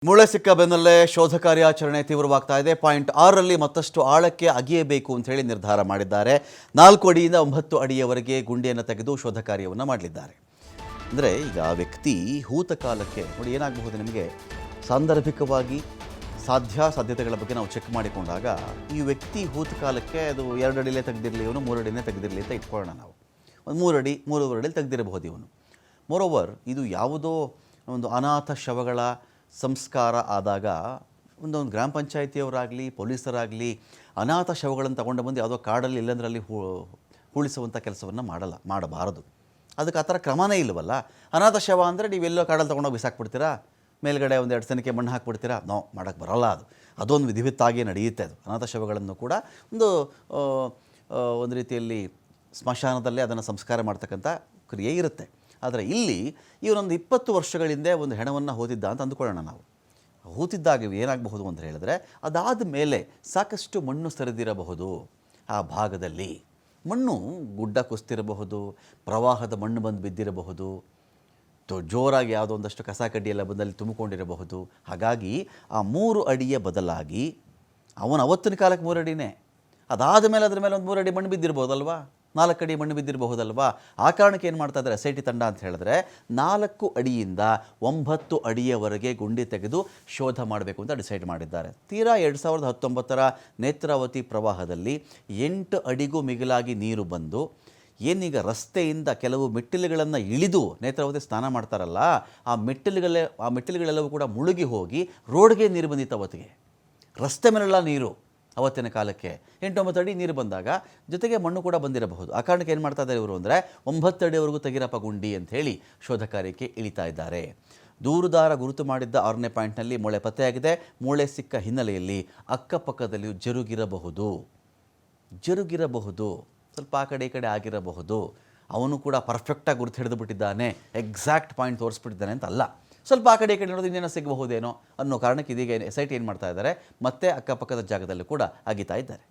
ಮೂಳೆ ಸಿಕ್ಕ ಬೆನ್ನಲ್ಲೇ ಶೋಧ ಕಾರ್ಯಾಚರಣೆ ತೀವ್ರವಾಗ್ತಾ ಇದೆ. ಪಾಯಿಂಟ್ 6ರಲ್ಲಿ ಮತ್ತಷ್ಟು ಆಳಕ್ಕೆ ಅಗೆಯಬೇಕು ಅಂತ ಹೇಳಿ ನಿರ್ಧಾರ ಮಾಡಿದ್ದಾರೆ. 4 ಅಡಿಯಿಂದ 9 ಅಡಿಯವರೆಗೆ ಗುಂಡಿಯನ್ನು ತೆಗೆದು ಶೋಧ ಕಾರ್ಯವನ್ನು ಮಾಡಲಿದ್ದಾರೆ. ಅಂದರೆ ಈಗ ಆ ವ್ಯಕ್ತಿ ಹೂತಕಾಲಕ್ಕೆ ನೋಡಿ ಏನಾಗಬಹುದು, ನಿಮಗೆ ಸಾಂದರ್ಭಿಕವಾಗಿ ಸಾಧ್ಯತೆಗಳ ಬಗ್ಗೆ ನಾವು ಚೆಕ್ ಮಾಡಿಕೊಂಡಾಗ ಈ ವ್ಯಕ್ತಿ ಹೂತಕಾಲಕ್ಕೆ ಅದು 2 ಅಡಿಲೇ ತೆಗೆದಿರಲಿ, ಇವನು 3 ಅಡಿನೇ ತೆಗೆದಿರಲಿ ಅಂತ ಇಟ್ಕೊಳ್ಳೋಣ. ನಾವು ಒಂದು 3 ಅಡಿ 3.5 ಅಡಿಲಿ ತೆಗೆದಿರಬಹುದು ಇವನು. ಮೋರೋವರ್ ಇದು ಯಾವುದೋ ಒಂದು ಅನಾಥ ಶವಗಳ ಸಂಸ್ಕಾರ ಆದಾಗ ಒಂದೊಂದು ಗ್ರಾಮ ಪಂಚಾಯಿತಿಯವರಾಗಲಿ ಪೊಲೀಸರಾಗಲಿ ಅನಾಥ ಶವಗಳನ್ನು ತಗೊಂಡು ಬಂದು ಯಾವುದೋ ಕಾಡಲ್ಲಿ ಇಲ್ಲಂದ್ರಲ್ಲಿ ಹೂಳಿಸುವಂಥ ಕೆಲಸವನ್ನು ಮಾಡಬಾರದು. ಅದಕ್ಕೆ ಆ ಥರ ಕ್ರಮನೇ ಇಲ್ಲವಲ್ಲ. ಅನಾಥ ಶವ ಅಂದರೆ ನೀವೆಲ್ಲೋ ಕಾಡಲ್ಲಿ ತೊಗೊಂಡೋಗಿ ಬಿಸಾಕ್ಬಿಡ್ತೀರಾ, ಮೇಲ್ಗಡೆ ಒಂದು 2 ಸೆನಕ್ಕೆ ಮಣ್ಣು ಹಾಕ್ಬಿಡ್ತೀರಾ? ಮಾಡೋಕ್ಕೆ ಬರೋಲ್ಲ. ಅದೊಂದು ವಿಧಿವಿತ್ತಾಗಿ ನಡೆಯುತ್ತೆ. ಅದು ಅನಾಥ ಶವಗಳನ್ನು ಕೂಡ ಒಂದು ರೀತಿಯಲ್ಲಿ ಸ್ಮಶಾನದಲ್ಲೇ ಅದನ್ನು ಸಂಸ್ಕಾರ ಮಾಡ್ತಕ್ಕಂಥ ಕ್ರಿಯೆ ಇರುತ್ತೆ. ಆದರೆ ಇಲ್ಲಿ ಇವನೊಂದು 20 ವರ್ಷಗಳಿಂದ ಒಂದು ಹೆಣವನ್ನು ಹೂತಿದ್ದ ಅಂತ ಅಂದುಕೊಳ್ಳೋಣ. ನಾವು ಹೂತಿದ್ದಾಗ ಏನಾಗಬಹುದು ಅಂತ ಹೇಳಿದ್ರೆ, ಅದಾದ ಮೇಲೆ ಸಾಕಷ್ಟು ಮಣ್ಣು ಸರಿದಿರಬಹುದು. ಆ ಭಾಗದಲ್ಲಿ ಮಣ್ಣು ಗುಡ್ಡ ಕುಸ್ತಿರಬಹುದು, ಪ್ರವಾಹದ ಮಣ್ಣು ಬಂದು ಬಿದ್ದಿರಬಹುದು, ಜೋರಾಗಿ ಯಾವುದೋ ಒಂದಷ್ಟು ಕಸ ಕಡ್ಡಿಯೆಲ್ಲ ಬಂದಲ್ಲಿ ತುಂಬಿಕೊಂಡಿರಬಹುದು. ಹಾಗಾಗಿ ಆ 3 ಅಡಿಯ ಬದಲಾಗಿ ಅವನು ಅವತ್ತಿನ ಕಾಲಕ್ಕೆ 3 ಅಡಿನೇ, ಅದಾದ ಮೇಲೆ ಅದರ ಮೇಲೆ ಒಂದು 3 ಅಡಿ ಮಣ್ಣು ಬಿದ್ದಿರ್ಬೋದಲ್ವಾ, 4 ಅಡಿ ಮಣ್ಣು ಬಿದ್ದಿರಬಹುದಲ್ವಾ. ಆ ಕಾರಣಕ್ಕೆ ಏನು ಮಾಡ್ತಾ ಇದ್ದಾರೆ SIT ತಂಡ ಅಂತ ಹೇಳಿದ್ರೆ, 4 ಅಡಿಯಿಂದ 9 ಅಡಿಯವರೆಗೆ ಗುಂಡಿ ತೆಗೆದು ಶೋಧ ಮಾಡಬೇಕು ಅಂತ ಡಿಸೈಡ್ ಮಾಡಿದ್ದಾರೆ. ತೀರಾ 2019ರ ನೇತ್ರಾವತಿ ಪ್ರವಾಹದಲ್ಲಿ 8 ಅಡಿಗೂ ಮಿಗಿಲಾಗಿ ನೀರು ಬಂದು ಏನೀಗ ರಸ್ತೆಯಿಂದ ಕೆಲವು ಮೆಟ್ಟಿಲುಗಳನ್ನು ಇಳಿದು ನೇತ್ರಾವತಿ ಸ್ನಾನ ಮಾಡ್ತಾರಲ್ಲ, ಆ ಮೆಟ್ಟಿಲುಗಳೆಲ್ಲವೂ ಕೂಡ ಮುಳುಗಿ ಹೋಗಿ ರೋಡ್ಗೆ ನೀರು ಬಂದಿತ್ತು. ಅವತ್ತಿಗೆ ರಸ್ತೆ ಮೇಲೆಲ್ಲ ನೀರು. ಅವತ್ತಿನ ಕಾಲಕ್ಕೆ 8-9 ಅಡಿ ನೀರು ಬಂದಾಗ ಜೊತೆಗೆ ಮಣ್ಣು ಕೂಡ ಬಂದಿರಬಹುದು. ಆ ಕಾರಣಕ್ಕೆ ಏನು ಮಾಡ್ತಾ ಇದ್ದಾರೆ ಇವರು ಅಂದರೆ, 9 ಅಡಿವರೆಗೂ ತೆಗಿರಪ್ಪ ಗುಂಡಿ ಅಂತ ಹೇಳಿ ಶೋಧ ಕಾರ್ಯಕ್ಕೆ ಇಳಿತಾ ಇದ್ದಾರೆ. ದೂರುದಾರ ಗುರುತು ಮಾಡಿದ್ದ 6ನೇ ಪಾಯಿಂಟ್ನಲ್ಲಿ ಮೂಳೆ ಪತ್ತೆಯಾಗಿದೆ. ಮೂಳೆ ಸಿಕ್ಕ ಹಿನ್ನೆಲೆಯಲ್ಲಿ ಅಕ್ಕಪಕ್ಕದಲ್ಲಿಯೂ ಜರುಗಿರಬಹುದು, ಸ್ವಲ್ಪ ಆ ಕಡೆ ಈ ಕಡೆ ಆಗಿರಬಹುದು. ಅವನು ಕೂಡ ಪರ್ಫೆಕ್ಟಾಗಿ ಗುರುತು ಹಿಡಿದು ಬಿಟ್ಟಿದ್ದಾನೆ, ಎಕ್ಸಾಕ್ಟ್ ಪಾಯಿಂಟ್ ತೋರಿಸ್ಬಿಟ್ಟಿದ್ದಾನೆ ಅಂತ ಅಲ್ಲ. ಸ್ವಲ್ಪ ಆ ಕಡೆ ಈ ಕಡೆ ನೋಡೋದು ಇನ್ನೇನೋ ಸಿಗಬಹುದೇನೋ ಅನ್ನೋ ಕಾರಣಕ್ಕೆ ಇದೀಗ SIT ಏನು ಮಾಡ್ತಾ ಇದ್ದಾರೆ, ಮತ್ತೆ ಅಕ್ಕಪಕ್ಕದ ಜಾಗದಲ್ಲೂ ಕೂಡ ಅಗಿತಾ ಇದ್ದಾರೆ.